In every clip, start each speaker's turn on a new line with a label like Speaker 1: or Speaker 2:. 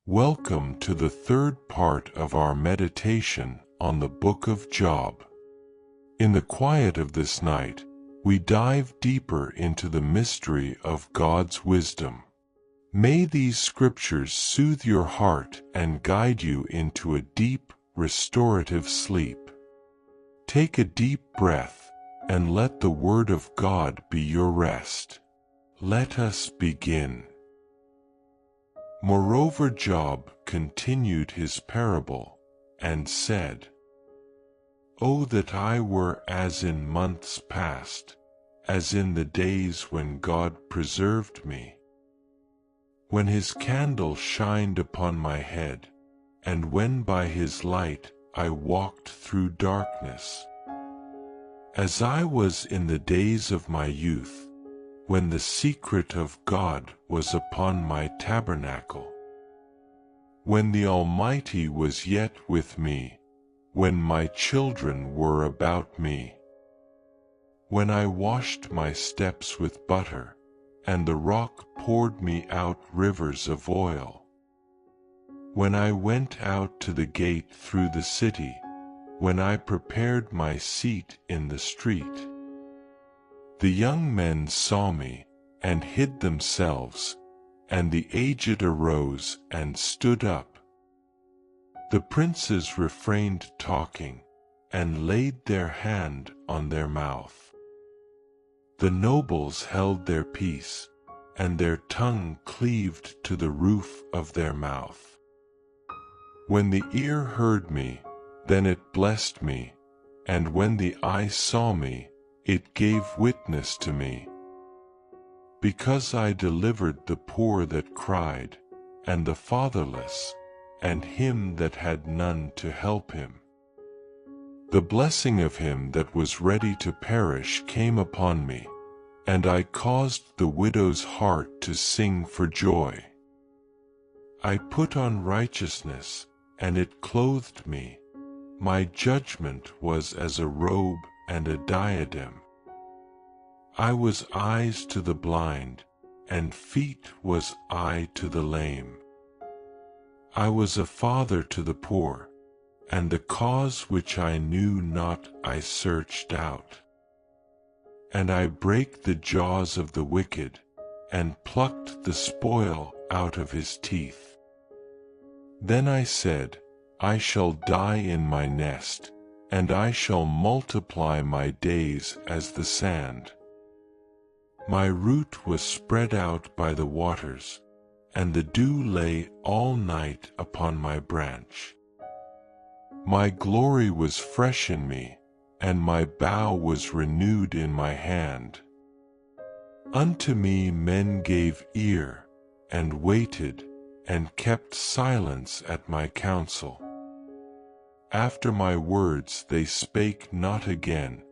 Speaker 1: Welcome to the third part of our meditation on the Book of Job. In the quiet of this night, we dive deeper into the mystery of God's wisdom. May these scriptures soothe your heart and guide you into a deep, restorative sleep. Take a deep breath and let the Word of God be your rest. Let us begin. Moreover, Job continued his parable, and said, "O that I were as in months past, as in the days when God preserved me, when his candle shined upon my head, and when by his light I walked through darkness. As I was in the days of my youth, when the secret of God was upon my tabernacle, when the Almighty was yet with me, when my children were about me, when I washed my steps with butter, and the rock poured me out rivers of oil, when I went out to the gate through the city, when I prepared my seat in the street. The young men saw me, and hid themselves, and the aged arose and stood up. The princes refrained talking, and laid their hand on their mouth. The nobles held their peace, and their tongue cleaved to the roof of their mouth. When the ear heard me, then it blessed me, and when the eye saw me, it gave witness to me. Because I delivered the poor that cried, and the fatherless, and him that had none to help him. The blessing of him that was ready to perish came upon me, and I caused the widow's heart to sing for joy. I put on righteousness, and it clothed me. My judgment was as a robe and a diadem. I was eyes to the blind, and feet was I to the lame. I was a father to the poor, and the cause which I knew not I searched out. And I brake the jaws of the wicked, and plucked the spoil out of his teeth. Then I said, I shall die in my nest, and I shall multiply my days as the sand. My root was spread out by the waters, and the dew lay all night upon my branch. My glory was fresh in me, and my bough was renewed in my hand. Unto me men gave ear, and waited, and kept silence at my counsel. After my words they spake not again,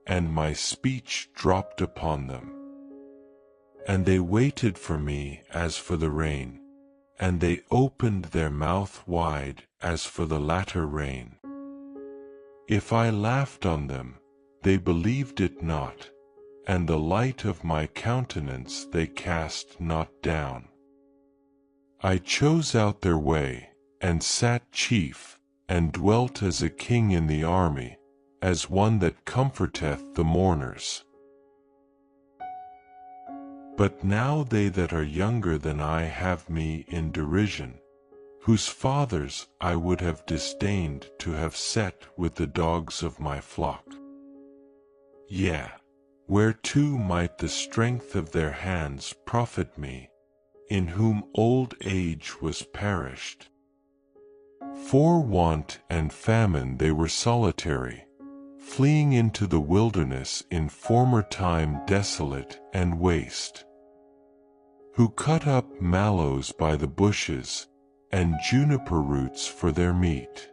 Speaker 1: and my speech dropped upon them. And they waited for me as for the rain, and they opened their mouth wide as for the latter rain. If I laughed on them, they believed it not, and the light of my countenance they cast not down. I chose out their way, and sat chief, and dwelt as a king in the army, as one that comforteth the mourners. But now they that are younger than I have me in derision, whose fathers I would have disdained to have set with the dogs of my flock. Yea, whereto might the strength of their hands profit me, in whom old age was perished? For want and famine they were solitary, fleeing into the wilderness in former time desolate and waste, who cut up mallows by the bushes, and juniper roots for their meat.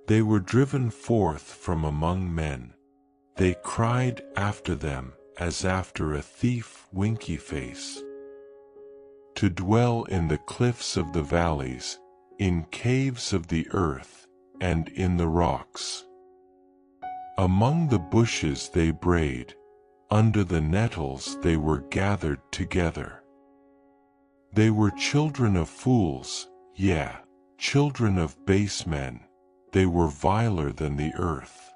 Speaker 1: They were driven forth from among men, they cried after them as after a thief winky face, to dwell in the cliffs of the valleys, in caves of the earth, and in the rocks. Among the bushes they brayed, under the nettles they were gathered together. They were children of fools, yeah, children of base men. They were viler than the earth.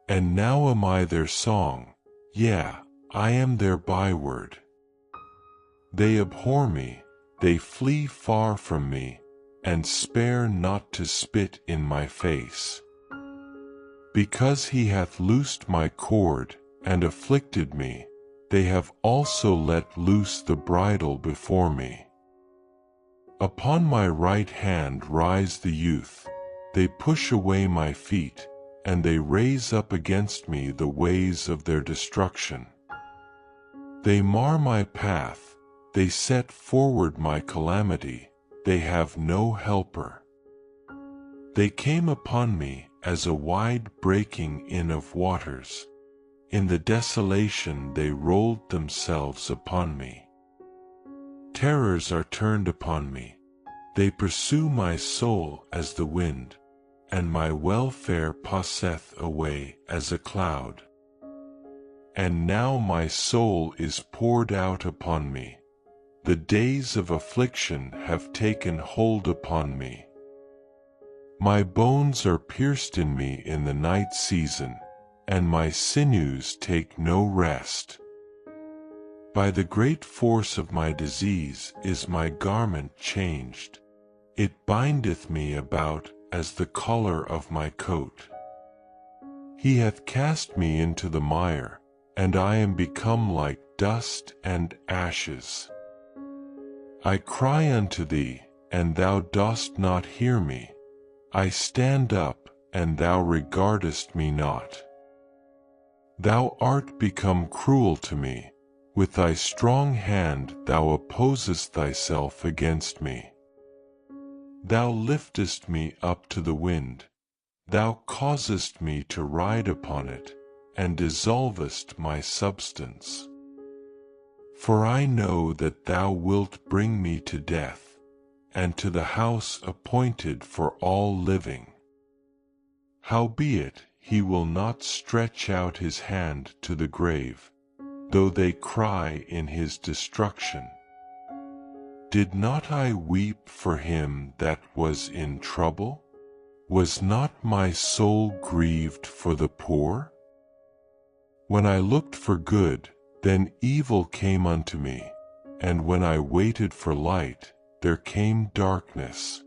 Speaker 1: And now am I their song, yeah, I am their byword. They abhor me, they flee far from me, and spare not to spit in my face. Because he hath loosed my cord, and afflicted me, they have also let loose the bridle before me. Upon my right hand rise the youth, they push away my feet, and they raise up against me the ways of their destruction. They mar my path, they set forward my calamity, they have no helper. They came upon me as a wide breaking in of waters. In the desolation they rolled themselves upon me. Terrors are turned upon me. They pursue my soul as the wind, and my welfare passeth away as a cloud. And now my soul is poured out upon me. The days of affliction have taken hold upon me. My bones are pierced in me in the night season, and my sinews take no rest. By the great force of my disease is my garment changed. It bindeth me about as the collar of my coat. He hath cast me into the mire, and I am become like dust and ashes. I cry unto thee, and thou dost not hear me. I stand up, and thou regardest me not. Thou art become cruel to me. With thy strong hand thou opposest thyself against me. Thou liftest me up to the wind. Thou causest me to ride upon it, and dissolvest my substance. For I know that thou wilt bring me to death, and to the house appointed for all living. Howbeit he will not stretch out his hand to the grave, though they cry in his destruction. Did not I weep for him that was in trouble? Was not my soul grieved for the poor? When I looked for good, then evil came unto me, and when I waited for light, there came darkness.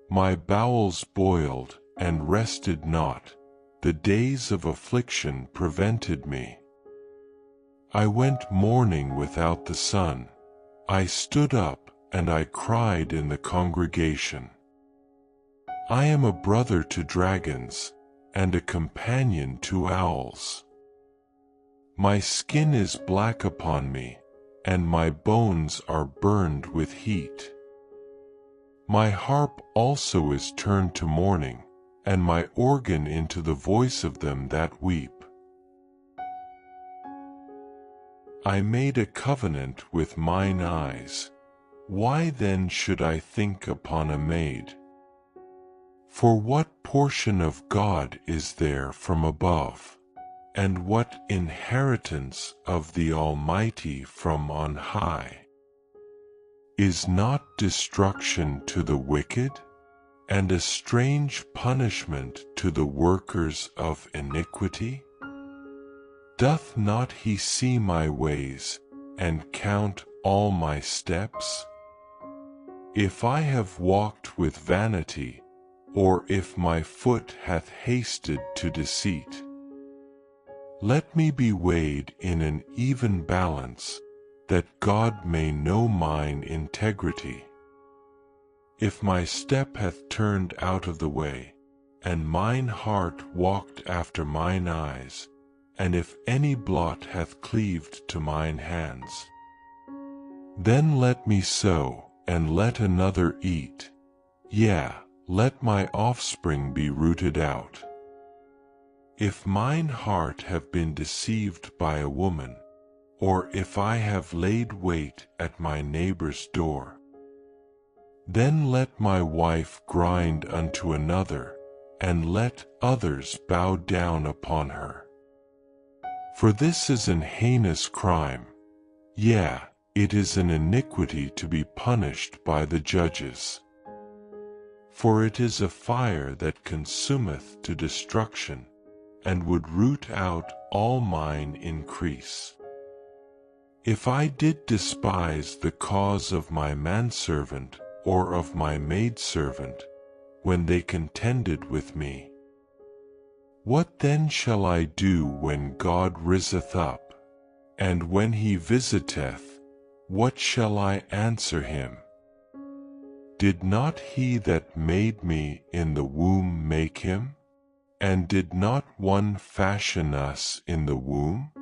Speaker 1: My bowels boiled and rested not, the days of affliction prevented me. I went mourning without the sun. I stood up, and I cried in the congregation. I am a brother to dragons, and a companion to owls. My skin is black upon me, and my bones are burned with heat. My harp also is turned to mourning, and my organ into the voice of them that weep. I made a covenant with mine eyes. Why then should I think upon a maid? For what portion of God is there from above? And what inheritance of the Almighty from on high? Is not destruction to the wicked, and a strange punishment to the workers of iniquity? Doth not he see my ways, and count all my steps? If I have walked with vanity, or if my foot hath hasted to deceit, let me be weighed in an even balance, that God may know mine integrity. If my step hath turned out of the way, and mine heart walked after mine eyes, and if any blot hath cleaved to mine hands, then let me sow, and let another eat, yea, let my offspring be rooted out. If mine heart have been deceived by a woman, or if I have laid wait at my neighbor's door, then let my wife grind unto another, and let others bow down upon her. For this is an heinous crime, yea, it is an iniquity to be punished by the judges. For it is a fire that consumeth to destruction, and would root out all mine increase. If I did despise the cause of my manservant or of my maidservant, when they contended with me, what then shall I do when God riseth up? And when he visiteth, what shall I answer him? Did not he that made me in the womb make him? And did not one fashion us in the womb?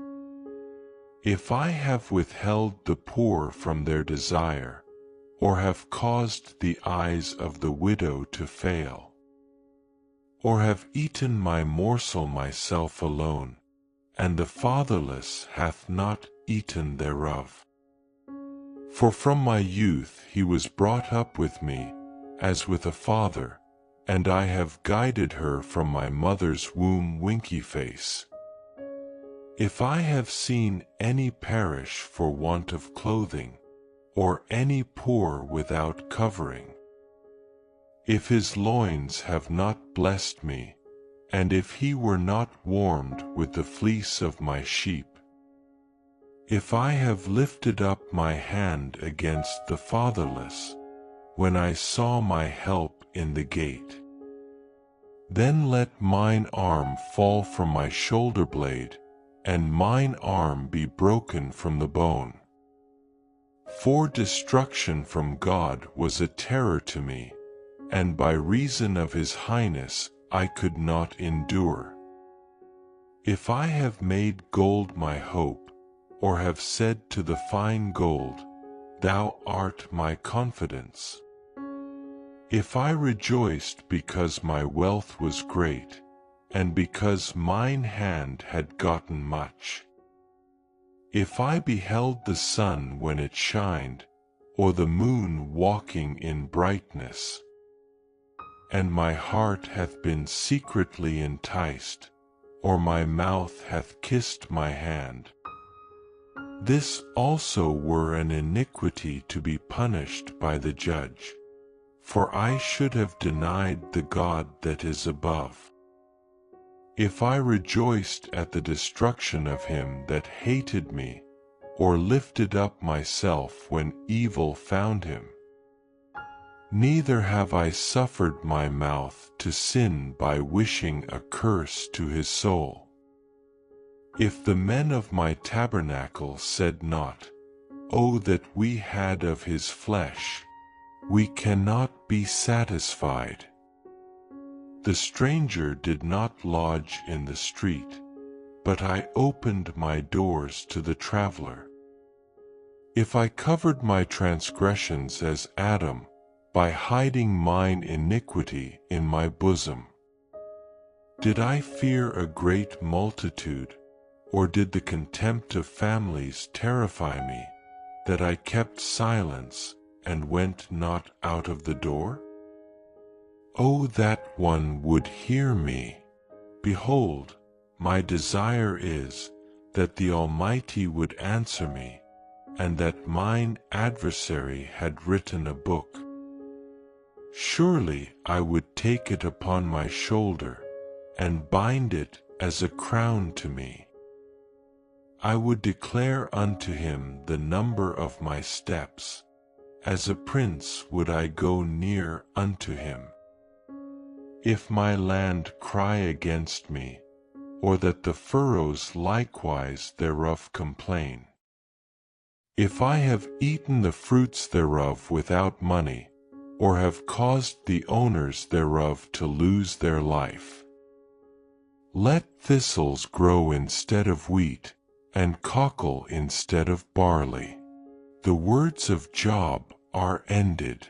Speaker 1: If I have withheld the poor from their desire, or have caused the eyes of the widow to fail, or have eaten my morsel myself alone, and the fatherless hath not eaten thereof. For from my youth he was brought up with me, as with a father, and I have guided her from my mother's womb winky face. If I have seen any perish for want of clothing, or any poor without covering, if his loins have not blessed me, and if he were not warmed with the fleece of my sheep, if I have lifted up my hand against the fatherless, when I saw my help in the gate, then let mine arm fall from my shoulder blade, and mine arm be broken from the bone. For destruction from God was a terror to me, and by reason of his highness I could not endure. If I have made gold my hope, or have said to the fine gold, Thou art my confidence. If I rejoiced because my wealth was great, and because mine hand had gotten much, if I beheld the sun when it shined, or the moon walking in brightness, and my heart hath been secretly enticed, or my mouth hath kissed my hand, this also were an iniquity to be punished by the judge, for I should have denied the God that is above. If I rejoiced at the destruction of him that hated me, or lifted up myself when evil found him, neither have I suffered my mouth to sin by wishing a curse to his soul. If the men of my tabernacle said not, O that we had of his flesh, we cannot be satisfied. The stranger did not lodge in the street, but I opened my doors to the traveler. If I covered my transgressions as Adam, by hiding mine iniquity in my bosom, did I fear a great multitude, or did the contempt of families terrify me, that I kept silence and went not out of the door? O that one would hear me! Behold, my desire is, that the Almighty would answer me, and that mine adversary had written a book. Surely I would take it upon my shoulder, and bind it as a crown to me. I would declare unto him the number of my steps, as a prince would I go near unto him. If my land cry against me, or that the furrows likewise thereof complain, if I have eaten the fruits thereof without money, or have caused the owners thereof to lose their life, let thistles grow instead of wheat, and cockle instead of barley. The words of Job are ended.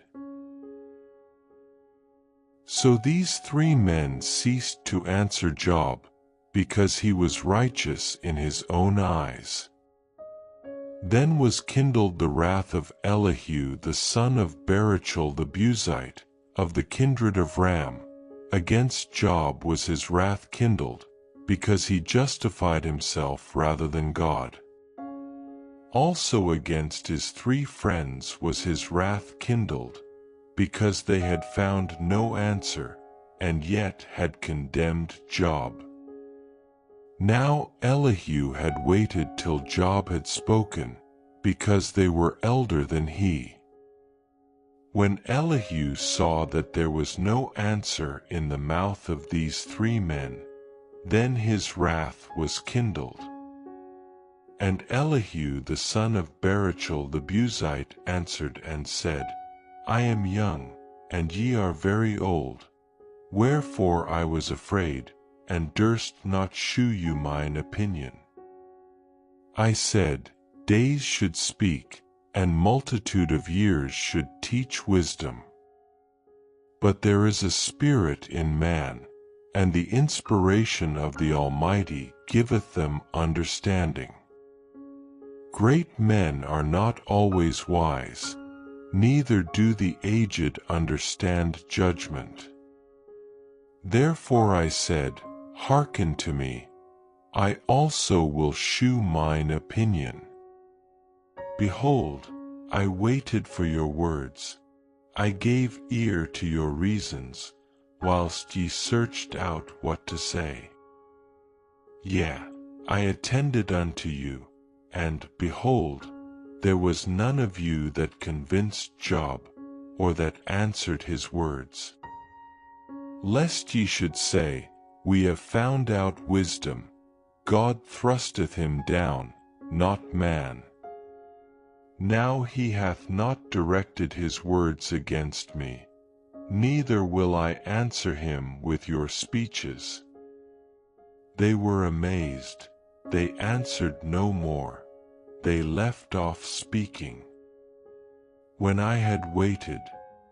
Speaker 1: So these three men ceased to answer Job, because he was righteous in his own eyes. Then was kindled the wrath of Elihu the son of Barachel the Buzite, of the kindred of Ram. Against Job was his wrath kindled, because he justified himself rather than God. Also against his 3 friends was his wrath kindled, because they had found no answer, and yet had condemned Job. Now Elihu had waited till Job had spoken, because they were elder than he. When Elihu saw that there was no answer in the mouth of these 3 men, then his wrath was kindled. And Elihu the son of Barachel the Buzite answered and said, I am young, and ye are very old. Wherefore I was afraid, and durst not shew you mine opinion. I said, Days should speak, and multitude of years should teach wisdom. But there is a spirit in man, and the inspiration of the Almighty giveth them understanding. Great men are not always wise, neither do the aged understand judgment. Therefore I said, Hearken to me, I also will shew mine opinion. Behold, I waited for your words, I gave ear to your reasons, whilst ye searched out what to say. Yea, I attended unto you, and, behold, there was none of you that convinced Job, or that answered his words. Lest ye should say, We have found out wisdom, God thrusteth him down, not man. Now he hath not directed his words against me, neither will I answer him with your speeches. They were amazed, they answered no more. They left off speaking. When I had waited,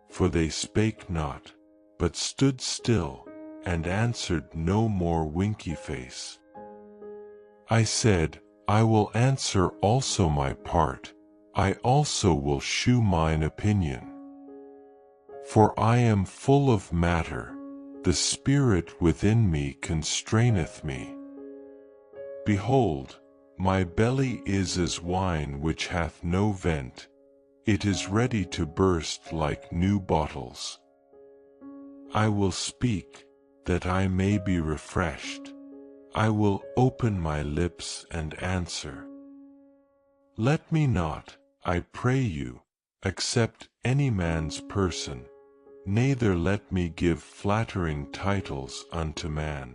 Speaker 1: for they spake not, but stood still, and answered no more winky face. I said, I will answer also my part, I also will shew mine opinion. For I am full of matter, the spirit within me constraineth me. Behold, my belly is as wine which hath no vent, it is ready to burst like new bottles. I will speak, that I may be refreshed. I will open my lips and answer. Let me not, I pray you, accept any man's person, neither let me give flattering titles unto man.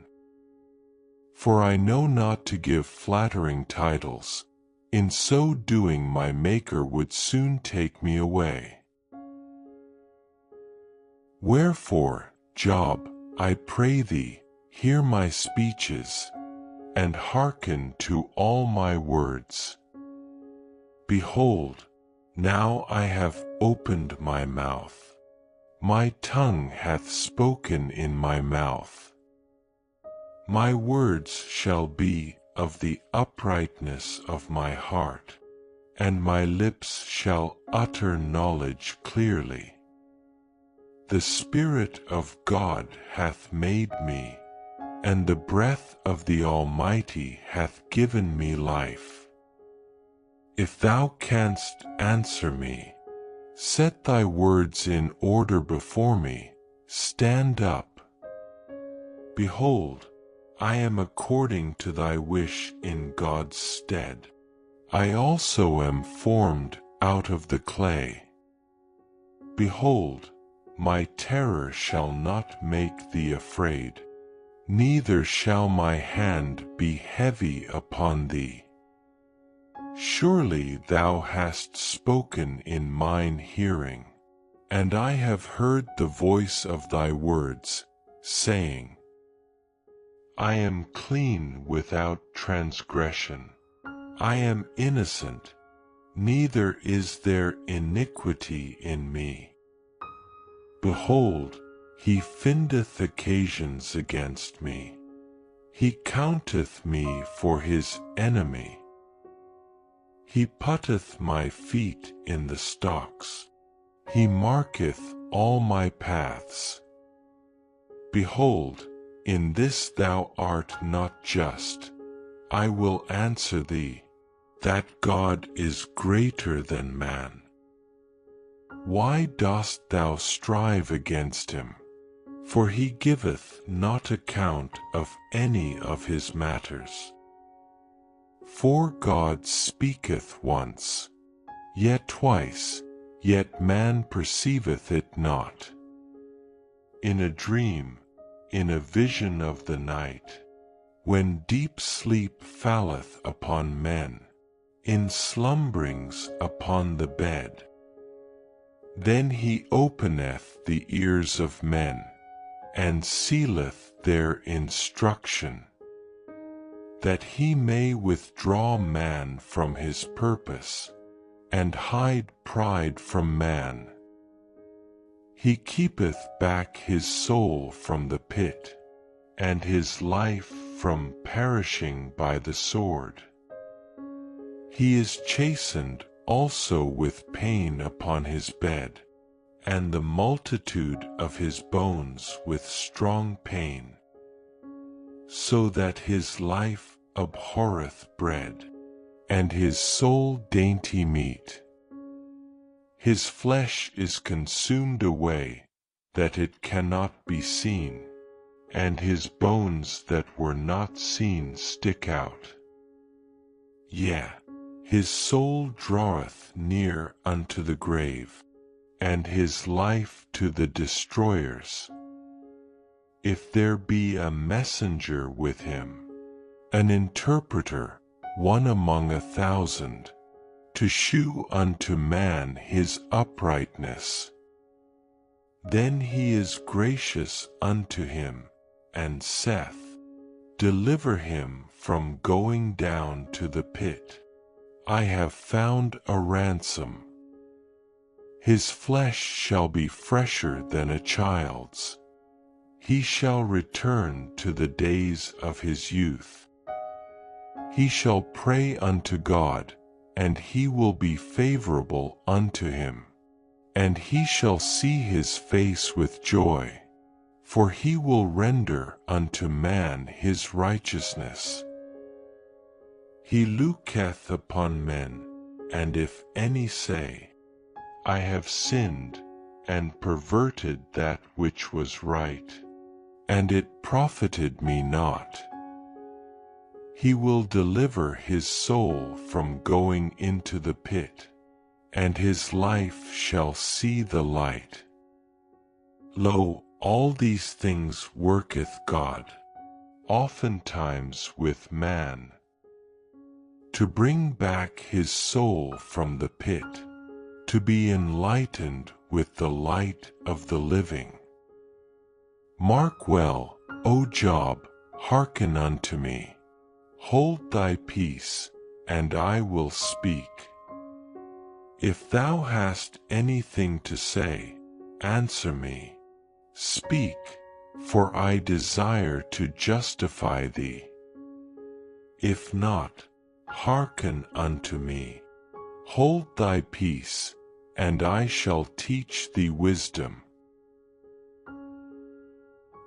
Speaker 1: For I know not to give flattering titles, in so doing my Maker would soon take me away. Wherefore, Job, I pray thee, hear my speeches, and hearken to all my words. Behold, now I have opened my mouth, my tongue hath spoken in my mouth. My words shall be of the uprightness of my heart, and my lips shall utter knowledge clearly. The Spirit of God hath made me, and the breath of the Almighty hath given me life. If thou canst answer me, set thy words in order before me, stand up. Behold, I am according to thy wish in God's stead. I also am formed out of the clay. Behold, my terror shall not make thee afraid, neither shall my hand be heavy upon thee. Surely thou hast spoken in mine hearing, and I have heard the voice of thy words, saying, I am clean without transgression, I am innocent, neither is there iniquity in me. Behold, he findeth occasions against me, he counteth me for his enemy. He putteth my feet in the stocks, he marketh all my paths. Behold, in this thou art not just, I will answer thee, that God is greater than man? Why dost thou strive against him? For he giveth not account of any of his matters. For God speaketh once, yet twice, yet man perceiveth it not. In a dream, in a vision of the night, when deep sleep falleth upon men, in slumberings upon the bed, then he openeth the ears of men, and sealeth their instruction, that he may withdraw man from his purpose, and hide pride from man. He keepeth back his soul from the pit, and his life from perishing by the sword. He is chastened also with pain upon his bed, and the multitude of his bones with strong pain, so that his life abhorreth bread, and his soul dainty meat. His flesh is consumed away, that it cannot be seen, and his bones that were not seen stick out. Yea, his soul draweth near unto the grave, and his life to the destroyers. If there be a messenger with him, an interpreter, one among 1,000, to shew unto man his uprightness, then he is gracious unto him, and saith, Deliver him from going down to the pit. I have found a ransom. His flesh shall be fresher than a child's. He shall return to the days of his youth. He shall pray unto God, and he will be favorable unto him. And he shall see his face with joy, for he will render unto man his righteousness. He looketh upon men, and if any say, I have sinned, and perverted that which was right, and it profited me not, he will deliver his soul from going into the pit, and his life shall see the light. Lo, all these things worketh God, oftentimes with man, to bring back his soul from the pit, to be enlightened with the light of the living. Mark well, O Job, hearken unto me. Hold thy peace, and I will speak. If thou hast anything to say, answer me. Speak, for I desire to justify thee. If not, hearken unto me. Hold thy peace, and I shall teach thee wisdom.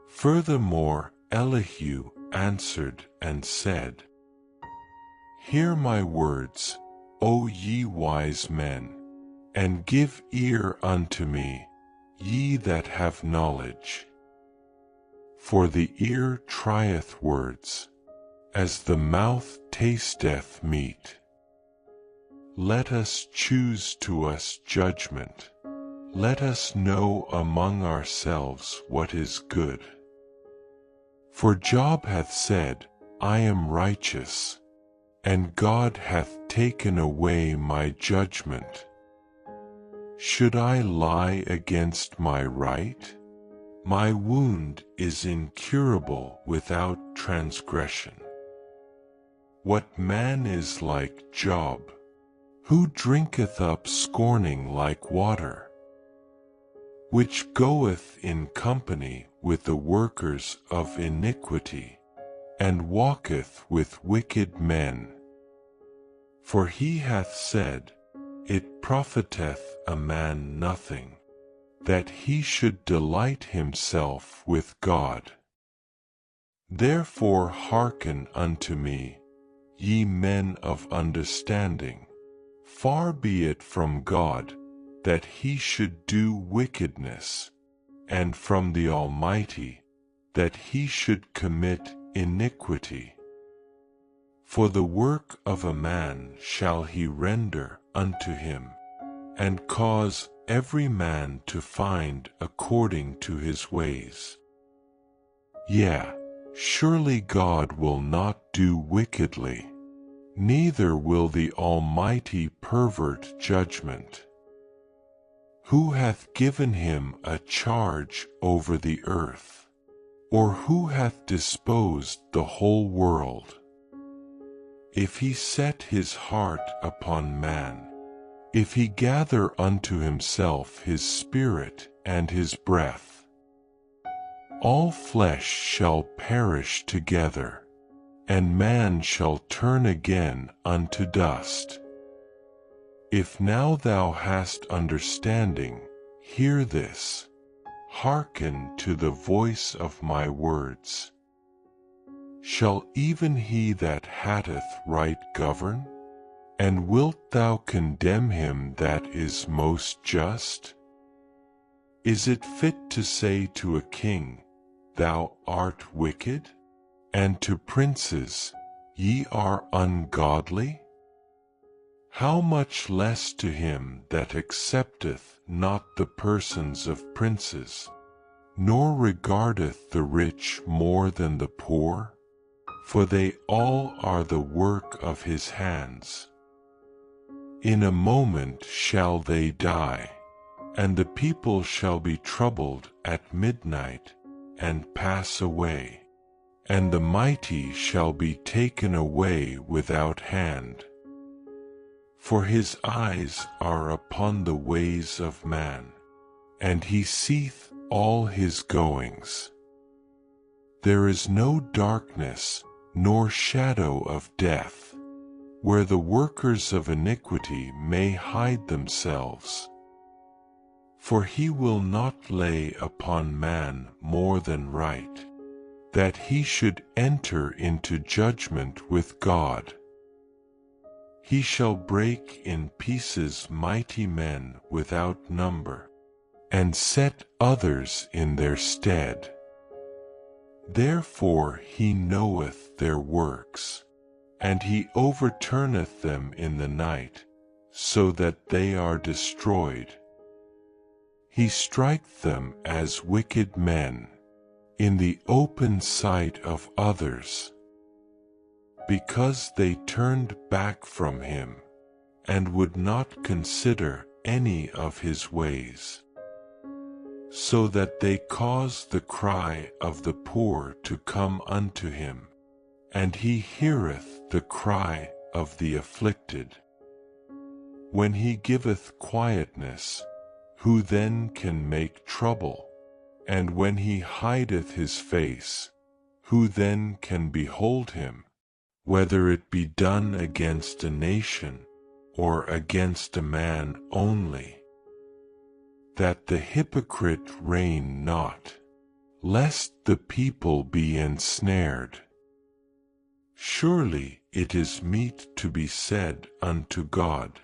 Speaker 1: Furthermore, Elihu answered and said, Hear my words, O ye wise men, and give ear unto me, ye that have knowledge. For the ear trieth words, as the mouth tasteth meat. Let us choose to us judgment. Let us know among ourselves what is good. For Job hath said, I am righteous, and God hath taken away my judgment. Should I lie against my right? My wound is incurable without transgression. What man is like Job, who drinketh up scorning like water, which goeth in company with the workers of iniquity, and walketh with wicked men? For he hath said, It profiteth a man nothing, that he should delight himself with God. Therefore hearken unto me, ye men of understanding. Far be it from God, that he should do wickedness, and from the Almighty, that he should commit iniquity. For the work of a man shall he render unto him, and cause every man to find according to his ways. Yea, surely God will not do wickedly, neither will the Almighty pervert judgment. Who hath given him a charge over the earth? Or who hath disposed the whole world? If he set his heart upon man, if he gather unto himself his spirit and his breath, all flesh shall perish together, and man shall turn again unto dust. If now thou hast understanding, hear this, hearken to the voice of my words. Shall even he that hateth right govern? And wilt thou condemn him that is most just? Is it fit to say to a king, Thou art wicked? And to princes, Ye are ungodly? How much less to him that accepteth not the persons of princes, nor regardeth the rich more than the poor? For they all are the work of his hands. In a moment shall they die, and the people shall be troubled at midnight, and pass away, and the mighty shall be taken away without hand. For his eyes are upon the ways of man, and he seeth all his goings. There is no darkness, nor shadow of death, where the workers of iniquity may hide themselves. For he will not lay upon man more than right, that he should enter into judgment with God. He shall break in pieces mighty men without number, and set others in their stead. Therefore he knoweth their works, and he overturneth them in the night, so that they are destroyed. He striketh them as wicked men, in the open sight of others, because they turned back from him, and would not consider any of his ways, so that they caused the cry of the poor to come unto him, and he heareth the cry of the afflicted. When he giveth quietness, who then can make trouble? And when he hideth his face, who then can behold him? Whether it be done against a nation, or against a man only. That the hypocrite reign not, lest the people be ensnared. Surely it is meet to be said unto God,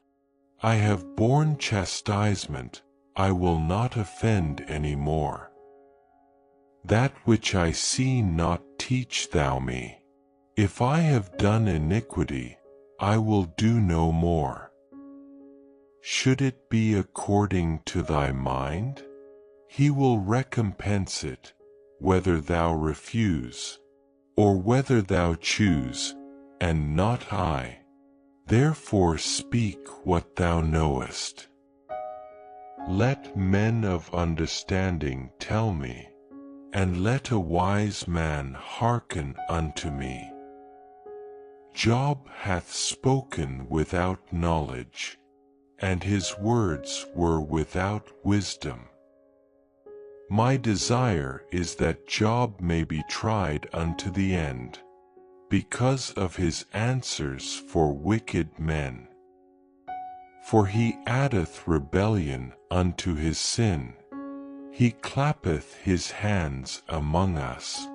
Speaker 1: I have borne chastisement, I will not offend any more. That which I see not teach thou me. If I have done iniquity, I will do no more. Should it be according to thy mind? He will recompense it, whether thou refuse, or whether thou choose, and not I. Therefore speak what thou knowest. Let men of understanding tell me, and let a wise man hearken unto me. Job hath spoken without knowledge, and his words were without wisdom. My desire is that Job may be tried unto the end, because of his answers for wicked men. For he addeth rebellion unto his sin. He clappeth his hands among us,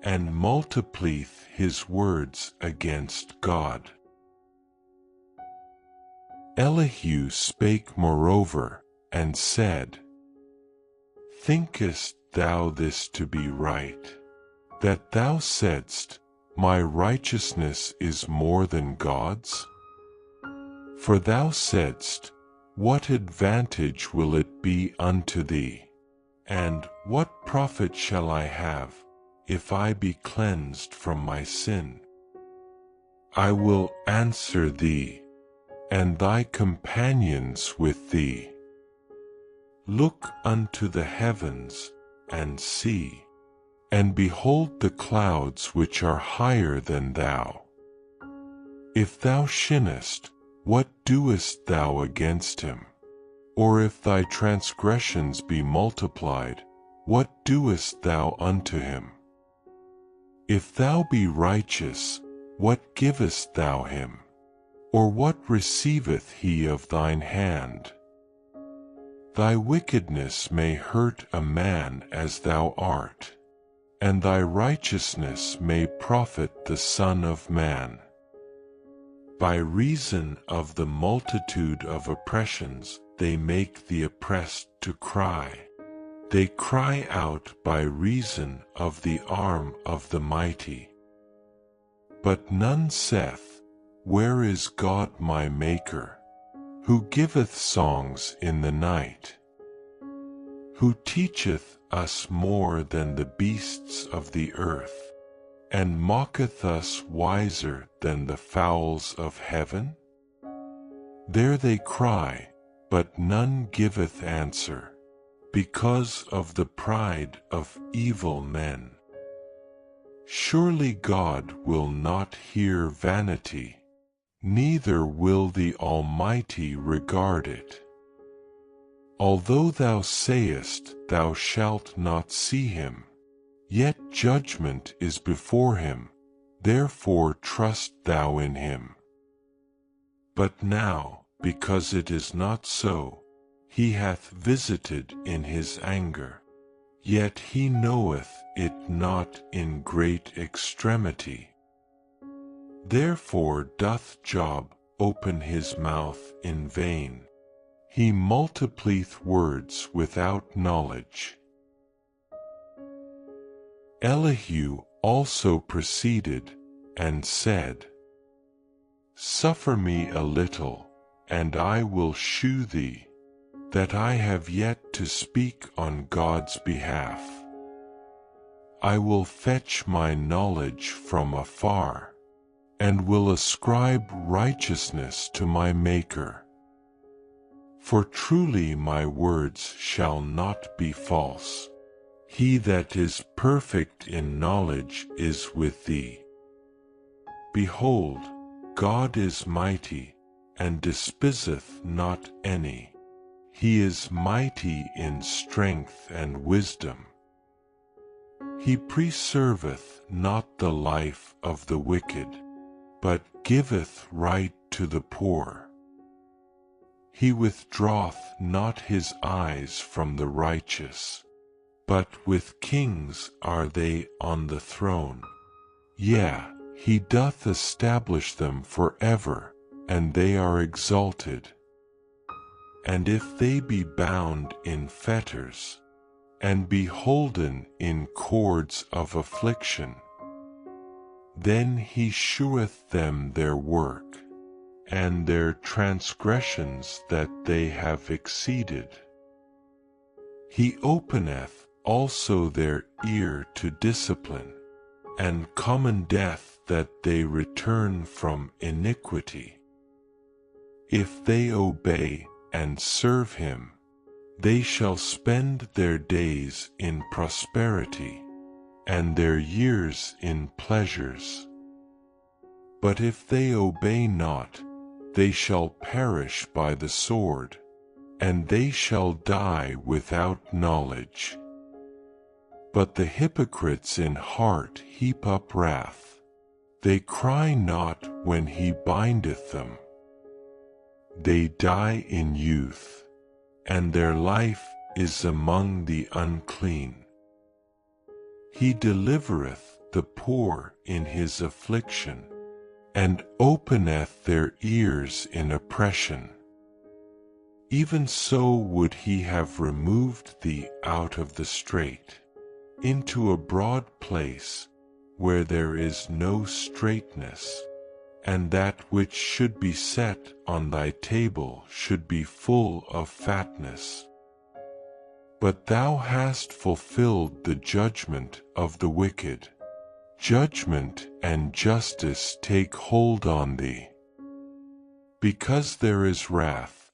Speaker 1: and multiplieth his words against God. Elihu spake moreover, and said, Thinkest thou this to be right, that thou saidst, My righteousness is more than God's? For thou saidst, What advantage will it be unto thee? And what profit shall I have, if I be cleansed from my sin? I will answer thee, and thy companions with thee. Look unto the heavens, and see, and behold the clouds which are higher than thou. If thou sinnest, what doest thou against him? Or if thy transgressions be multiplied, what doest thou unto him? If thou be righteous, what givest thou him? Or what receiveth he of thine hand? Thy wickedness may hurt a man as thou art, and thy righteousness may profit the Son of Man. By reason of the multitude of oppressions, they make the oppressed to cry. They cry out by reason of the arm of the mighty. But none saith, Where is God my Maker? Who giveth songs in the night? Who teacheth us more than the beasts of the earth, and mocketh us wiser than the fowls of heaven? There they cry, but none giveth answer, because of the pride of evil men. Surely God will not hear vanity, neither will the Almighty regard it. Although thou sayest thou shalt not see him, yet judgment is before him, therefore trust thou in him. But now, because it is not so, he hath visited in his anger, yet he knoweth it not in great extremity. Therefore doth Job open his mouth in vain, he multiplieth words without knowledge. Elihu also proceeded, and said, Suffer me a little, and I will shew thee, that I have yet to speak on God's behalf. I will fetch my knowledge from afar, and will ascribe righteousness to my Maker. For truly my words shall not be false. He that is perfect in knowledge is with thee. Behold, God is mighty, and despiseth not any. He is mighty in strength and wisdom. He preserveth not the life of the wicked, but giveth right to the poor. He withdraweth not his eyes from the righteous, but with kings are they on the throne. Yea, he doth establish them forever, and they are exalted. And if they be bound in fetters, and be holden in cords of affliction, then he sheweth them their work, and their transgressions that they have exceeded. He openeth also their ear to discipline, and commendeth that they return from iniquity. If they obey and serve him, they shall spend their days in prosperity, and their years in pleasures. But if they obey not, they shall perish by the sword, and they shall die without knowledge. But the hypocrites in heart heap up wrath. They cry not when he bindeth them. They die in youth, and their life is among the unclean. He delivereth the poor in his affliction, and openeth their ears in oppression. Even so would he have removed thee out of the strait, into a broad place, where there is no straightness, and that which should be set on thy table should be full of fatness. But thou hast fulfilled the judgment of the wicked. Judgment and justice take hold on thee. Because there is wrath,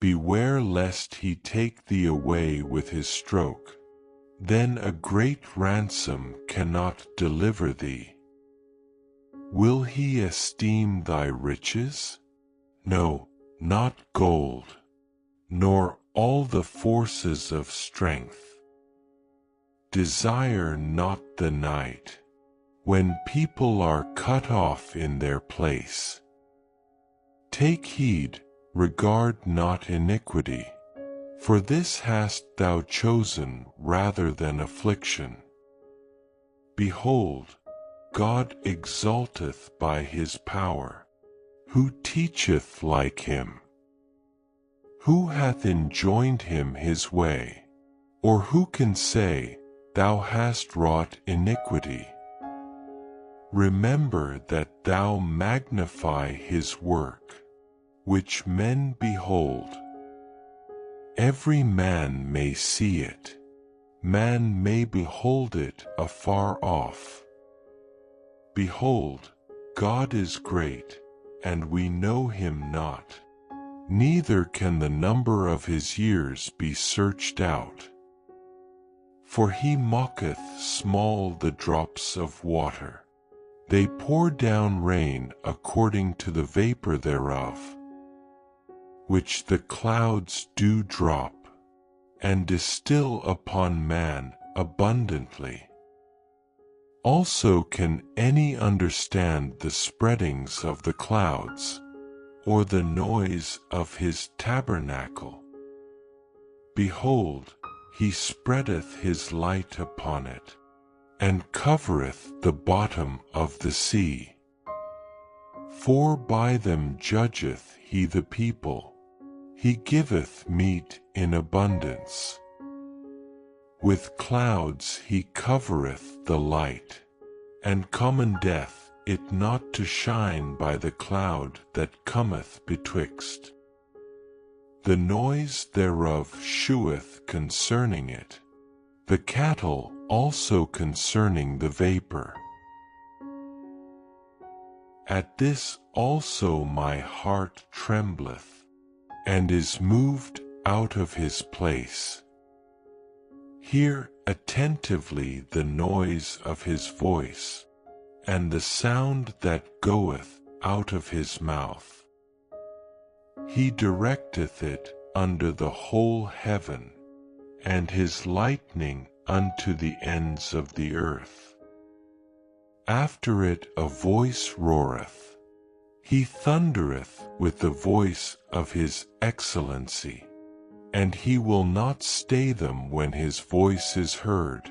Speaker 1: beware lest he take thee away with his stroke. Then a great ransom cannot deliver thee. Will he esteem thy riches? No, not gold, nor all the forces of strength. Desire not the night, when people are cut off in their place. Take heed, regard not iniquity, for this hast thou chosen rather than affliction. Behold, God exalteth by his power. Who teacheth like him? Who hath enjoined him his way? Or who can say, Thou hast wrought iniquity? Remember that thou magnify his work, which men behold. Every man may see it, man may behold it afar off. Behold, God is great, and we know him not, neither can the number of his years be searched out. For he mocketh small the drops of water. They pour down rain according to the vapor thereof, which the clouds do drop, and distill upon man abundantly. Also can any understand the spreadings of the clouds, or the noise of his tabernacle? Behold, he spreadeth his light upon it, and covereth the bottom of the sea. For by them judgeth he the people, he giveth meat in abundance. With clouds he covereth the light, and commandeth it not to shine by the cloud that cometh betwixt. The noise thereof sheweth concerning it, the cattle also concerning the vapor. At this also my heart trembleth, and is moved out of his place. Hear attentively the noise of his voice, and the sound that goeth out of his mouth. He directeth it under the whole heaven, and his lightning unto the ends of the earth. After it a voice roareth, he thundereth with the voice of his excellency, and he will not stay them when his voice is heard.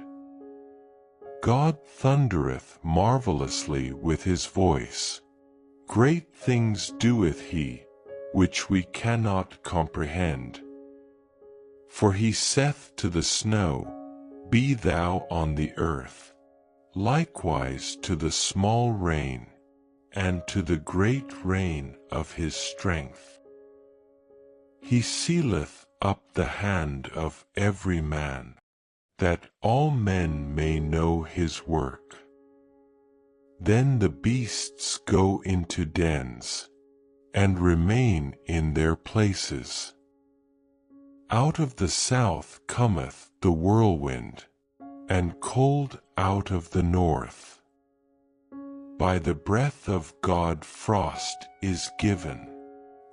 Speaker 1: God thundereth marvelously with his voice. Great things doeth he, which we cannot comprehend. For he saith to the snow, Be thou on the earth, likewise to the small rain, and to the great rain of his strength. He sealeth up the hand of every man, that all men may know his work. Then the beasts go into dens, and remain in their places. Out of the south cometh the whirlwind, and cold out of the north. By the breath of God frost is given,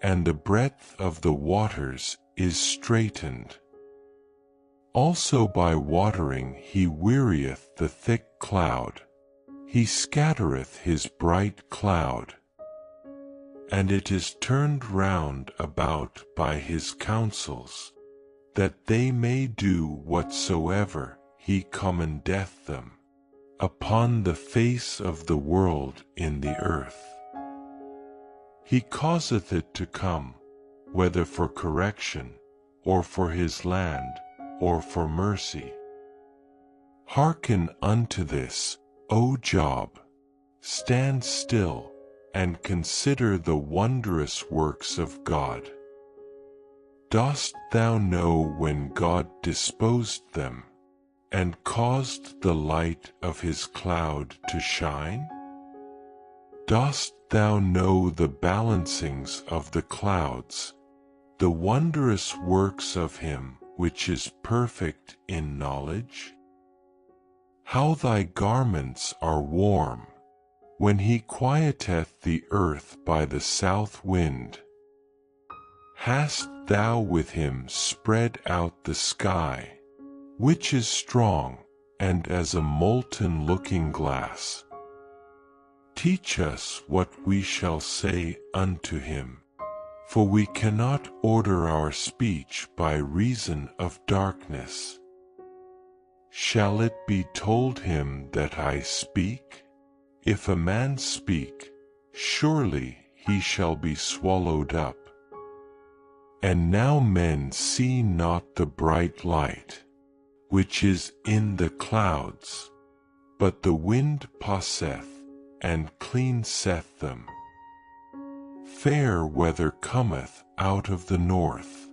Speaker 1: and the breadth of the waters is straitened. Also by watering he wearieth the thick cloud, he scattereth his bright cloud. And it is turned round about by his counsels, that they may do whatsoever he commandeth them. upon the face of the world in the earth. He causeth it to come, whether for correction, or for his land, or for mercy. Hearken unto this, O Job, stand still, and consider the wondrous works of God. Dost thou know when God disposed them, and caused the light of his cloud to shine? Dost thou know the balancings of the clouds, the wondrous works of him which is perfect in knowledge? How thy garments are warm, when he quieteth the earth by the south wind. Hast thou with him spread out the sky, which is strong, and as a molten looking-glass? Teach us what we shall say unto him, for we cannot order our speech by reason of darkness. Shall it be told him that I speak? If a man speak, surely he shall be swallowed up. And now men see not the bright light, which is in the clouds, but the wind passeth, and cleanseth them. Fair weather cometh out of the north.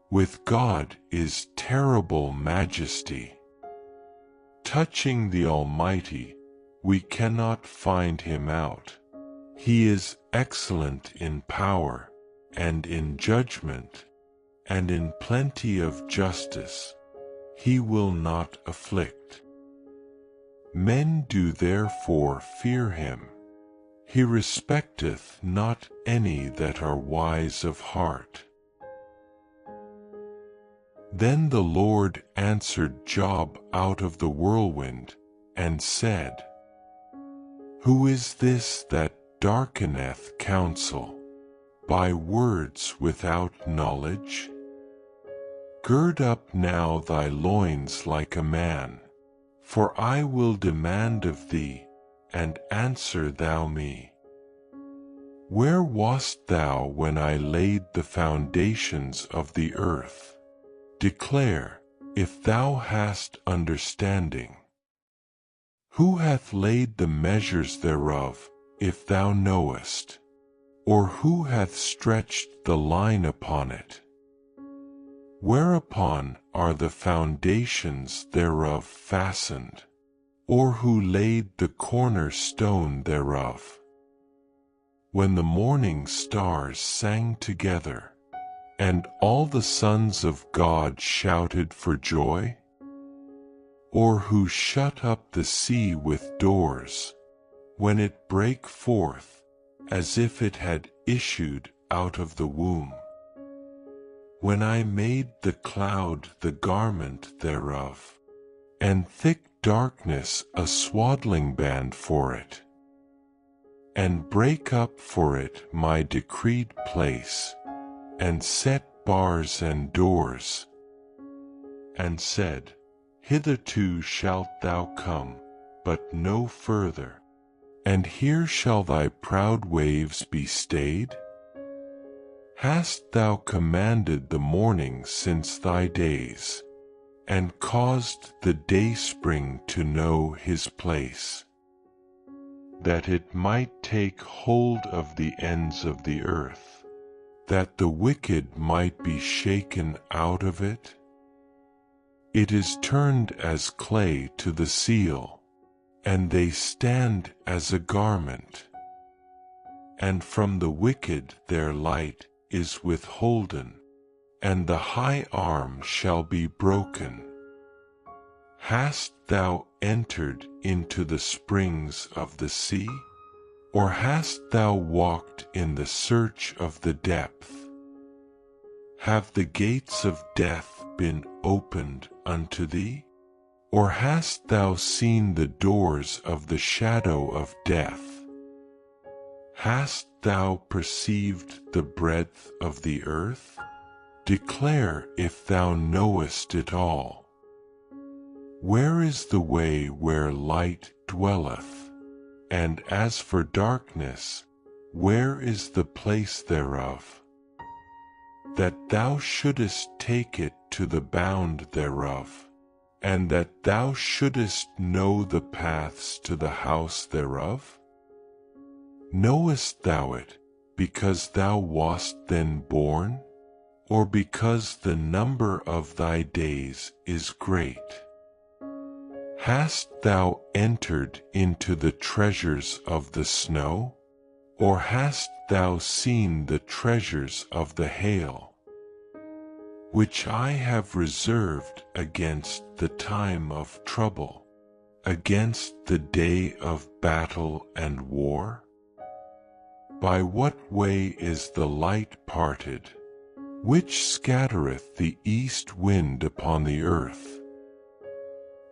Speaker 1: With God is terrible majesty. Touching the Almighty, we cannot find him out. He is excellent in power, and in judgment, and in plenty of justice. He will not afflict. Men do therefore fear him. He respecteth not any that are wise of heart. Then the Lord answered Job out of the whirlwind, and said, Who is this that darkeneth counsel, by words without knowledge? Gird up now thy loins like a man, for I will demand of thee, and answer thou me. Where wast thou when I laid the foundations of the earth? Declare, if thou hast understanding. Who hath laid the measures thereof, if thou knowest? Or who hath stretched the line upon it? Whereupon are the foundations thereof fastened? Or who laid the corner stone thereof? When the morning stars sang together, and all the sons of God shouted for joy? Or who shut up the sea with doors, when it brake forth, as if it had issued out of the womb? When I made the cloud the garment thereof, and thick darkness a swaddling band for it, and brake up for it my decreed place, and set bars and doors, and said, Hitherto shalt thou come, but no further, and here shall thy proud waves be stayed? Hast thou commanded the morning since thy days, and caused the dayspring to know his place, that it might take hold of the ends of the earth, that the wicked might be shaken out of it? It is turned as clay to the seal, and they stand as a garment. And from the wicked their light is withholden, and the high arm shall be broken. Hast thou entered into the springs of the sea? Or hast thou walked in the search of the depth? Have the gates of death been opened unto thee? Or hast thou seen the doors of the shadow of death? Hast thou perceived the breadth of the earth? Declare if thou knowest it all. Where is the way where light dwelleth? And as for darkness, where is the place thereof? That thou shouldest take it to the bound thereof, and that thou shouldest know the paths to the house thereof? Knowest thou it, because thou wast then born, or because the number of thy days is great? Hast thou entered into the treasures of the snow, or hast thou seen the treasures of the hail, which I have reserved against the time of trouble, against the day of battle and war? By what way is the light parted, which scattereth the east wind upon the earth?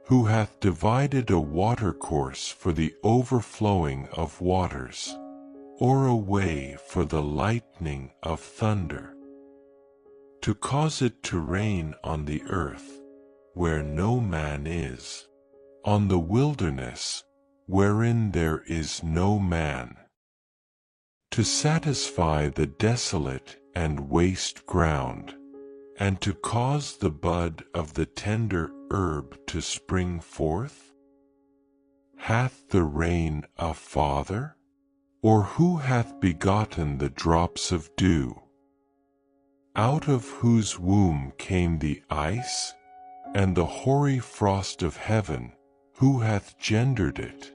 Speaker 1: Who hath divided a watercourse for the overflowing of waters, or a way for the lightning of thunder, to cause it to rain on the earth, where no man is, on the wilderness, wherein there is no man, to satisfy the desolate and waste ground, and to cause the bud of the tender herb to spring forth? Hath the rain a father? Or who hath begotten the drops of dew? Out of whose womb came the ice, and the hoary frost of heaven, who hath gendered it?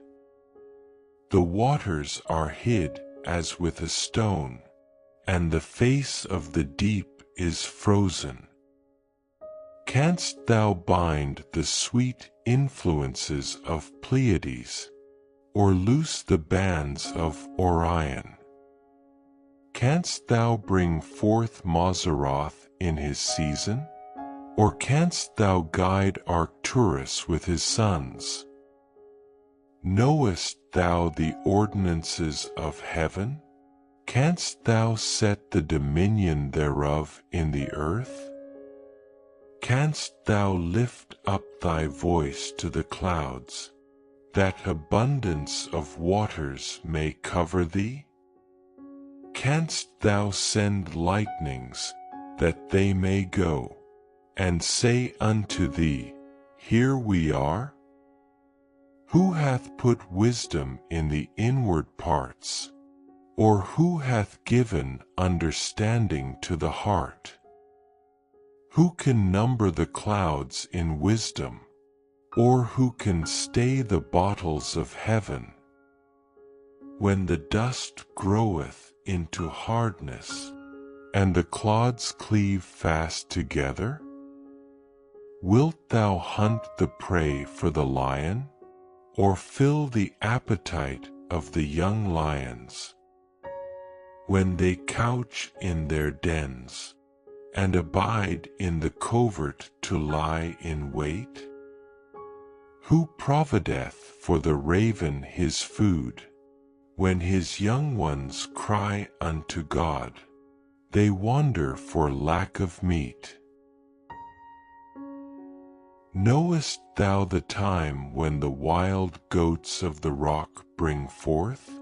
Speaker 1: The waters are hid as with a stone, and the face of the deep is frozen. Canst thou bind the sweet influences of Pleiades, or loose the bands of Orion? Canst thou bring forth Mazzaroth in his season? Or canst thou guide Arcturus with his sons? Knowest thou the ordinances of heaven? Canst thou set the dominion thereof in the earth? Canst thou lift up thy voice to the clouds, that abundance of waters may cover thee? Canst thou send lightnings, that they may go, and say unto thee, Here we are? Who hath put wisdom in the inward parts? Or who hath given understanding to the heart? Who can number the clouds in wisdom? Or who can stay the bottles of heaven? When the dust groweth into hardness, and the clods cleave fast together? Wilt thou hunt the prey for the lion, or fill the appetite of the young lions? When they couch in their dens, and abide in the covert to lie in wait? Who provideth for the raven his food, when his young ones cry unto God, they wander for lack of meat? Knowest thou the time when the wild goats of the rock bring forth?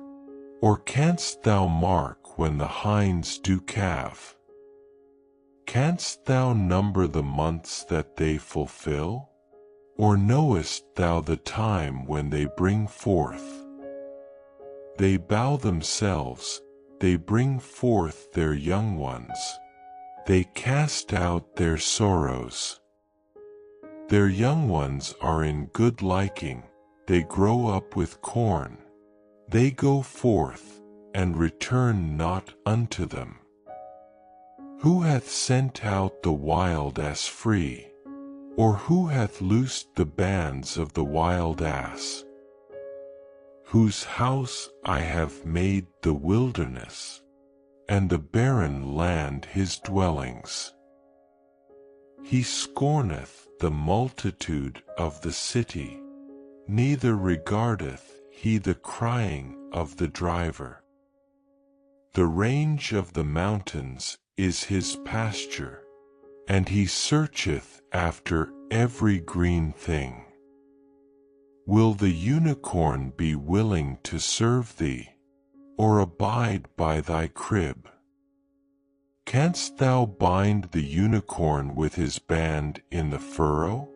Speaker 1: Or canst thou mark when the hinds do calve? Canst thou number the months that they fulfill? Or knowest thou the time when they bring forth? They bow themselves, they bring forth their young ones, they cast out their sorrows. Their young ones are in good liking, they grow up with corn, they go forth, and return not unto them. Who hath sent out the wild ass free? Or who hath loosed the bands of the wild ass? Whose house I have made the wilderness, and the barren land his dwellings. He scorneth the multitude of the city, neither regardeth he the crying of the driver. The range of the mountains is his pasture, and he searcheth after every green thing. Will the unicorn be willing to serve thee, or abide by thy crib? Canst thou bind the unicorn with his band in the furrow,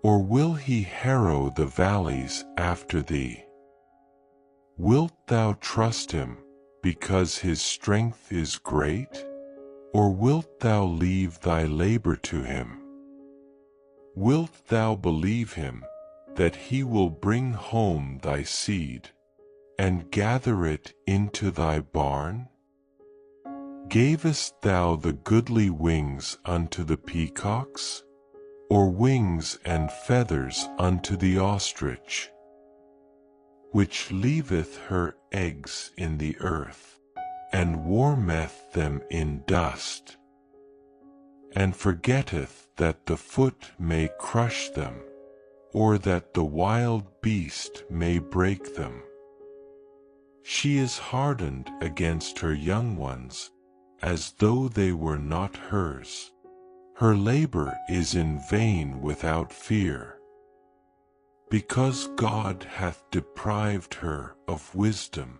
Speaker 1: or will he harrow the valleys after thee? Wilt thou trust him, because his strength is great, or wilt thou leave thy labor to him? Wilt thou believe him, that he will bring home thy seed, and gather it into thy barn? Gavest thou the goodly wings unto the peacocks, or wings and feathers unto the ostrich, which leaveth her eggs in the earth, and warmeth them in dust, and forgetteth that the foot may crush them, or that the wild beast may break them? She is hardened against her young ones, as though they were not hers. Her labor is in vain without fear, because God hath deprived her of wisdom,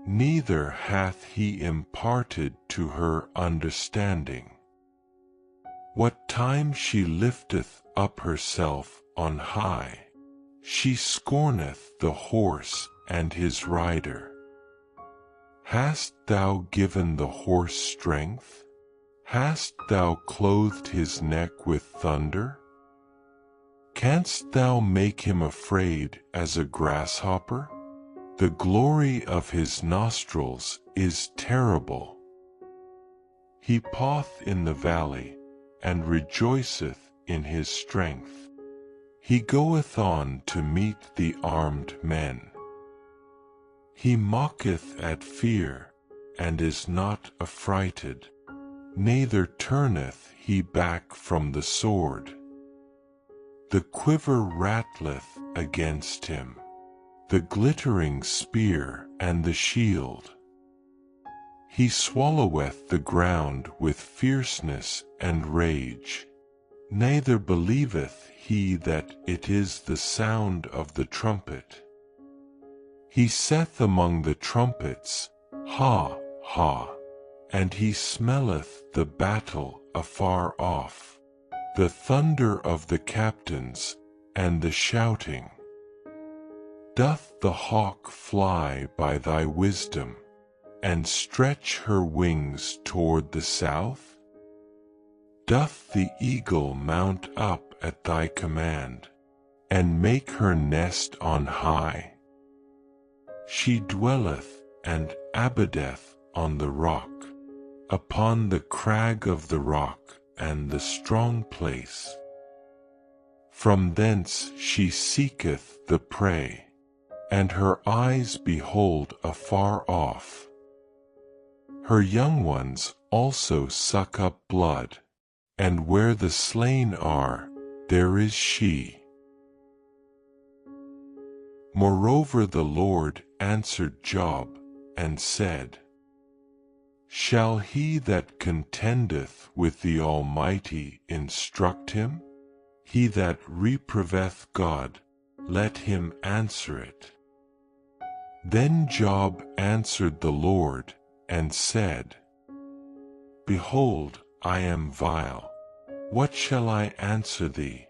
Speaker 1: neither hath he imparted to her understanding. What time she lifteth up herself on high, she scorneth the horse and his rider. Hast thou given the horse strength? Hast thou clothed his neck with thunder? Canst thou make him afraid as a grasshopper? The glory of his nostrils is terrible. He paweth in the valley, and rejoiceth in his strength. He goeth on to meet the armed men. He mocketh at fear, and is not affrighted, neither turneth he back from the sword. The quiver rattleth against him, the glittering spear and the shield. He swalloweth the ground with fierceness and rage, neither believeth he that it is the sound of the trumpet. He saith among the trumpets, Ha, ha, and he smelleth the battle afar off, the thunder of the captains, and the shouting. Doth the hawk fly by thy wisdom, and stretch her wings toward the south? Doth the eagle mount up at thy command, and make her nest on high? She dwelleth and abideth on the rock, upon the crag of the rock and the strong place. From thence she seeketh the prey, and her eyes behold afar off. Her young ones also suck up blood, and where the slain are, there is she. Moreover the Lord answered Job, and said, Shall he that contendeth with the Almighty instruct him? He that reproveth God, let him answer it. Then Job answered the Lord, and said, Behold, I am vile. What shall I answer thee?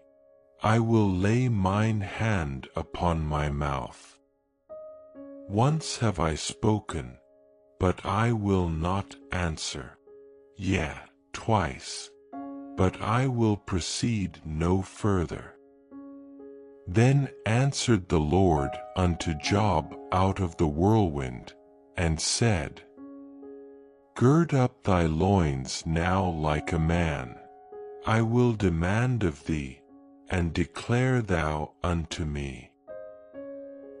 Speaker 1: I will lay mine hand upon my mouth. Once have I spoken, but I will not answer. Yea, twice, but I will proceed no further. Then answered the Lord unto Job out of the whirlwind, and said, Gird up thy loins now like a man. I will demand of thee, and declare thou unto me.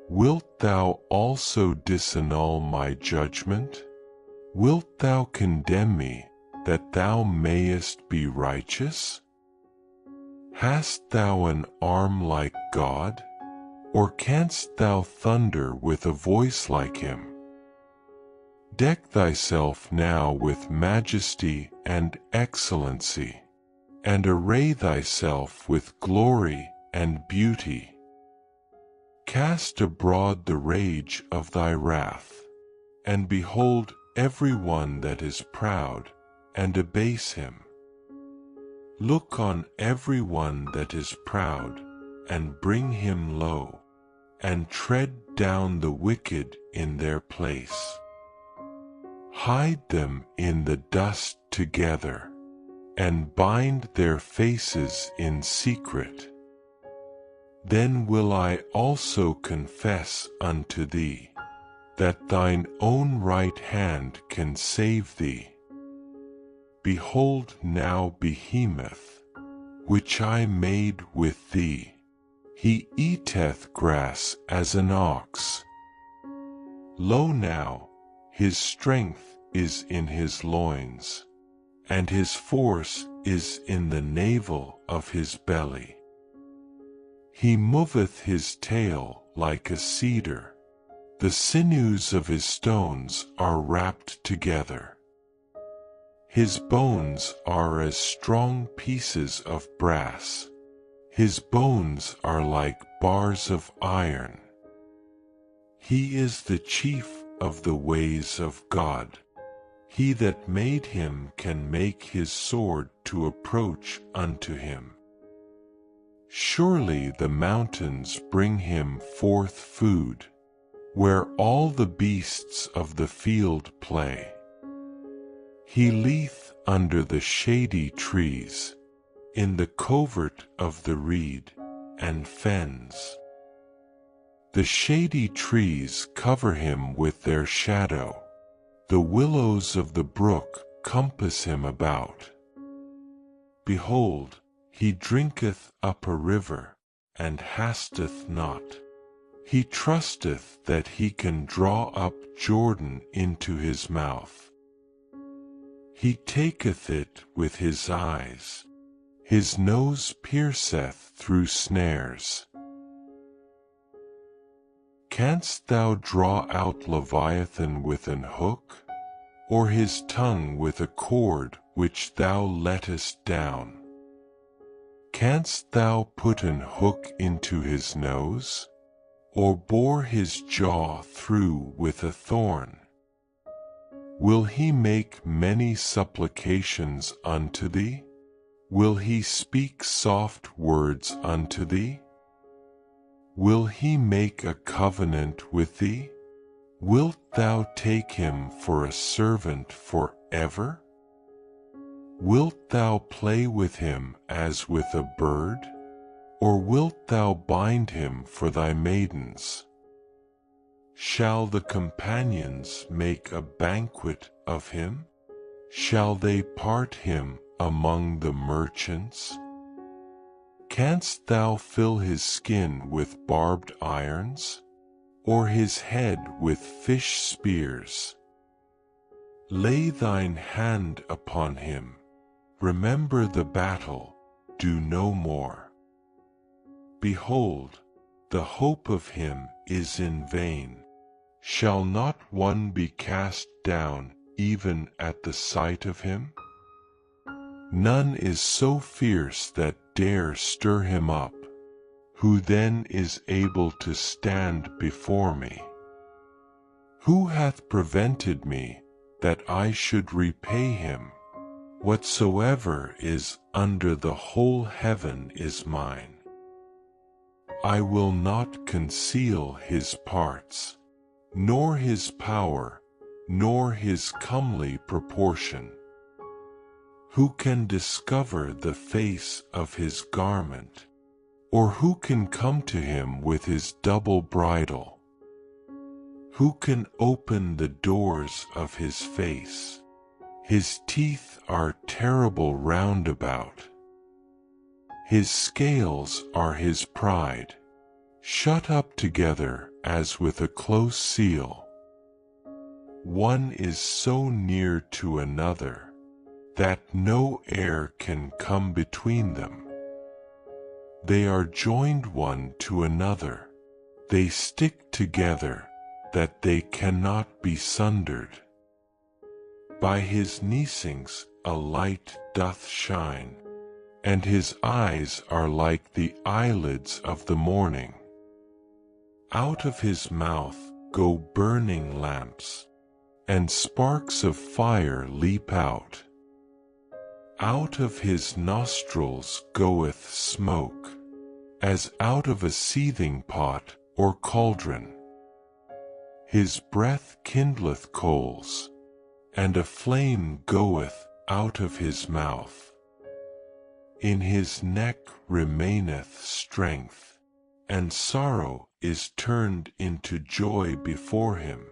Speaker 1: Wilt thou also disannul my judgment? Wilt thou condemn me, that thou mayest be righteous? Hast thou an arm like God? Or canst thou thunder with a voice like him? Deck thyself now with majesty and excellency, and array thyself with glory and beauty. cast abroad the rage of thy wrath, and behold every one that is proud, and abase him. Look on every one that is proud, and bring him low, and tread down the wicked in their place. Hide them in the dust together, and bind their faces in secret. Then will I also confess unto thee, that thine own right hand can save thee. Behold now Behemoth, which I made with thee, he eateth grass as an ox. Lo now, his strength is in his loins, and his force is in the navel of his belly. He moveth his tail like a cedar, the sinews of his stones are wrapped together. His bones are as strong pieces of brass, his bones are like bars of iron. He is the chief of the ways of God. He that made him can make his sword to approach unto him. Surely the mountains bring him forth food, where all the beasts of the field play. He lieth under the shady trees, in the covert of the reed and fens. The shady trees cover him with their shadow, the willows of the brook compass him about. Behold, he drinketh up a river, and hasteth not. He trusteth that he can draw up Jordan into his mouth. He taketh it with his eyes, his nose pierceth through snares. Canst thou draw out Leviathan with an hook, or his tongue with a cord which thou lettest down? Canst thou put an hook into his nose, or bore his jaw through with a thorn? Will he make many supplications unto thee? Will he speak soft words unto thee? Will he make a covenant with thee? Wilt thou take him for a servant forever? Wilt thou play with him as with a bird? Or wilt thou bind him for thy maidens? Shall the companions make a banquet of him? Shall they part him among the merchants? Canst thou fill his skin with barbed irons, or his head with fish spears? Lay thine hand upon him, remember the battle, do no more. Behold, the hope of him is in vain. Shall not one be cast down even at the sight of him? None is so fierce that dare stir him up, who then is able to stand before me? Who hath prevented me that I should repay him? Whatsoever is under the whole heaven is mine. I will not conceal his parts, nor his power, nor his comely proportion. Who can discover the face of his garment, or who can come to him with his double bridle? Who can open the doors of his face? His teeth are terrible round about. His scales are his pride, shut up together as with a close seal. One is so near to another that no air can come between them. They are joined one to another, they stick together that they cannot be sundered. By his neesings a light doth shine, and his eyes are like the eyelids of the morning. Out of his mouth go burning lamps, and sparks of fire leap out. Out of his nostrils goeth smoke, as out of a seething pot or cauldron. His breath kindleth coals, and a flame goeth out of his mouth. In his neck remaineth strength, and sorrow is turned into joy before him.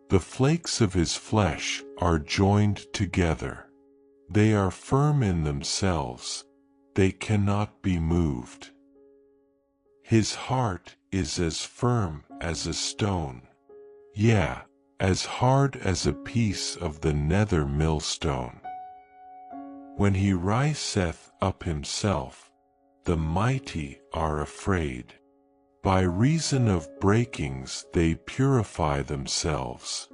Speaker 1: The flakes of his flesh are joined together. They are firm in themselves, they cannot be moved. His heart is as firm as a stone, yea, as hard as a piece of the nether millstone. When he riseth up himself, the mighty are afraid. By reason of breakings they purify themselves.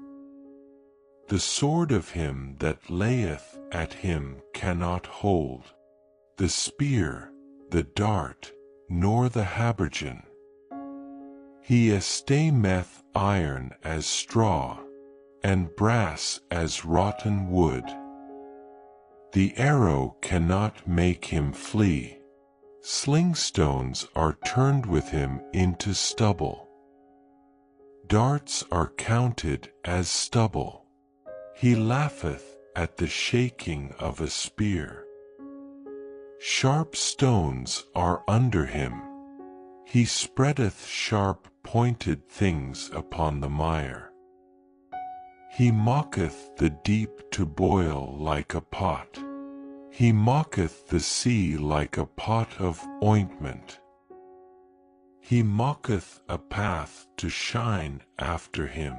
Speaker 1: The sword of him that layeth at him cannot hold, the spear, the dart, nor the habergeon. He esteemeth iron as straw, and brass as rotten wood. The arrow cannot make him flee. Slingstones are turned with him into stubble. Darts are counted as stubble. He laugheth at the shaking of a spear. Sharp stones are under him. He spreadeth sharp pointed things upon the mire. He mocketh the deep to boil like a pot. He mocketh the sea like a pot of ointment. He mocketh a path to shine after him.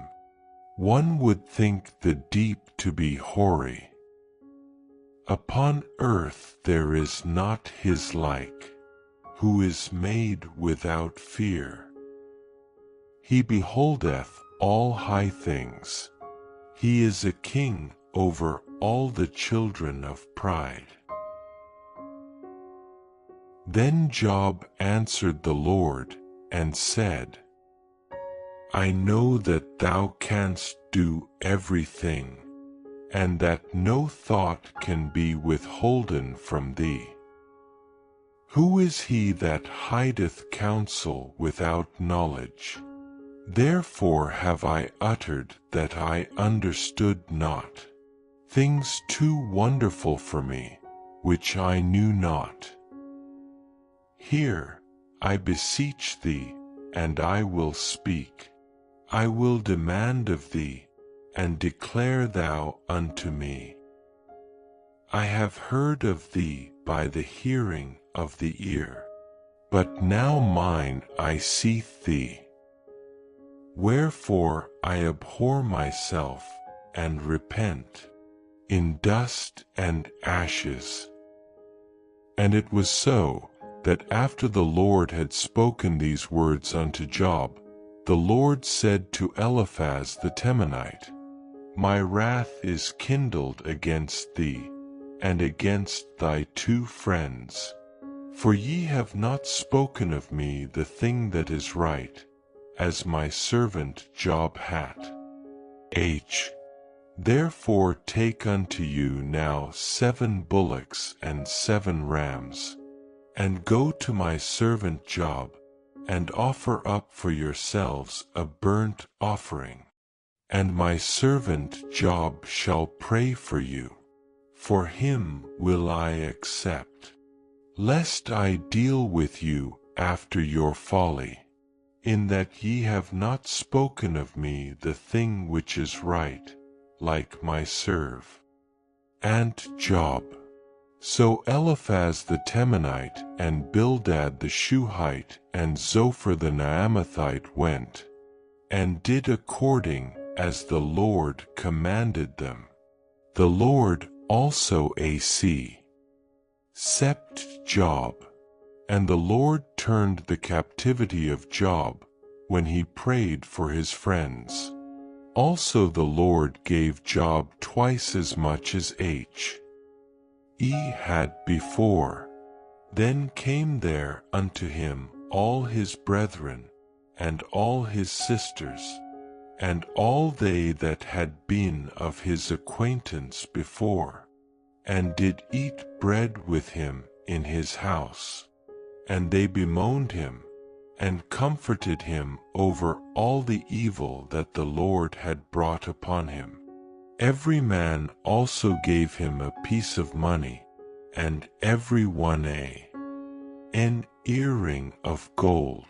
Speaker 1: One would think the deep to be hoary. Upon earth there is not his like, who is made without fear. He beholdeth all high things. He is a king over all the children of pride. Then Job answered the Lord, and said, I know that thou canst do everything, and that no thought can be withholden from thee. Who is he that hideth counsel without knowledge? Therefore have I uttered that I understood not, things too wonderful for me, which I knew not. Hear, I beseech thee, and I will speak. I will demand of thee, and declare thou unto me. I have heard of thee by the hearing of the ear, but now mine eye seeth thee. Wherefore I abhor myself, and repent, in dust and ashes. And it was so, that after the Lord had spoken these words unto Job, the Lord said to Eliphaz the Temanite, My wrath is kindled against thee, and against thy 2 friends. For ye have not spoken of me the thing that is right, as my servant Job hath. Therefore take unto you now 7 bullocks and 7 rams, and go to my servant Job, and offer up for yourselves a burnt offering. And my servant Job shall pray for you. For him will I accept, lest I deal with you after your folly, in that ye have not spoken of me the thing which is right, like my serve. And Job. So Eliphaz the Temanite, and Bildad the Shuhite, and Zophar the Naamathite went, and did according as the Lord commanded them. The Lord also accept Job. And the Lord turned the captivity of Job, when he prayed for his friends. Also the Lord gave Job twice as much as he had before. Then came there unto him all his brethren, and all his sisters, and all they that had been of his acquaintance before, and did eat bread with him in his house. And they bemoaned him, and comforted him over all the evil that the Lord had brought upon him. Every man also gave him a piece of money, and every one an earring of gold.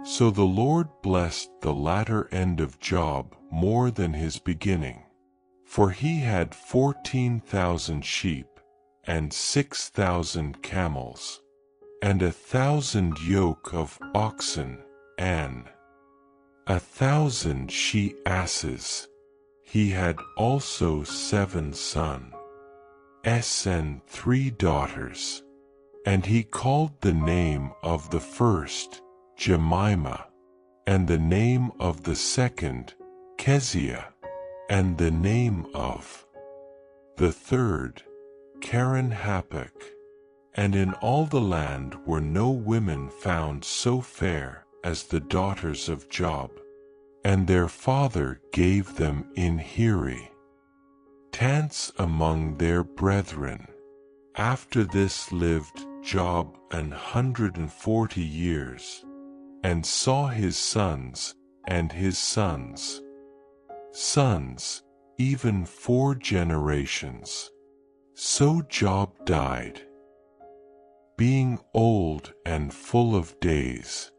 Speaker 1: So the Lord blessed the latter end of Job more than his beginning, for he had 14,000 sheep, and 6,000 camels, and 1,000 yoke of oxen, and 1,000 she-asses. He had also 7 sons and 3 daughters. And he called the name of the first Jemimah, and the name of the second Keziah, and the name of the third Karen-Happuch. And in all the land were no women found so fair as the daughters of Job, and their father gave them inheritance among their brethren. After this lived Job 140 years, and saw his sons and his sons' sons, even 4 generations. So Job died, being old and full of days.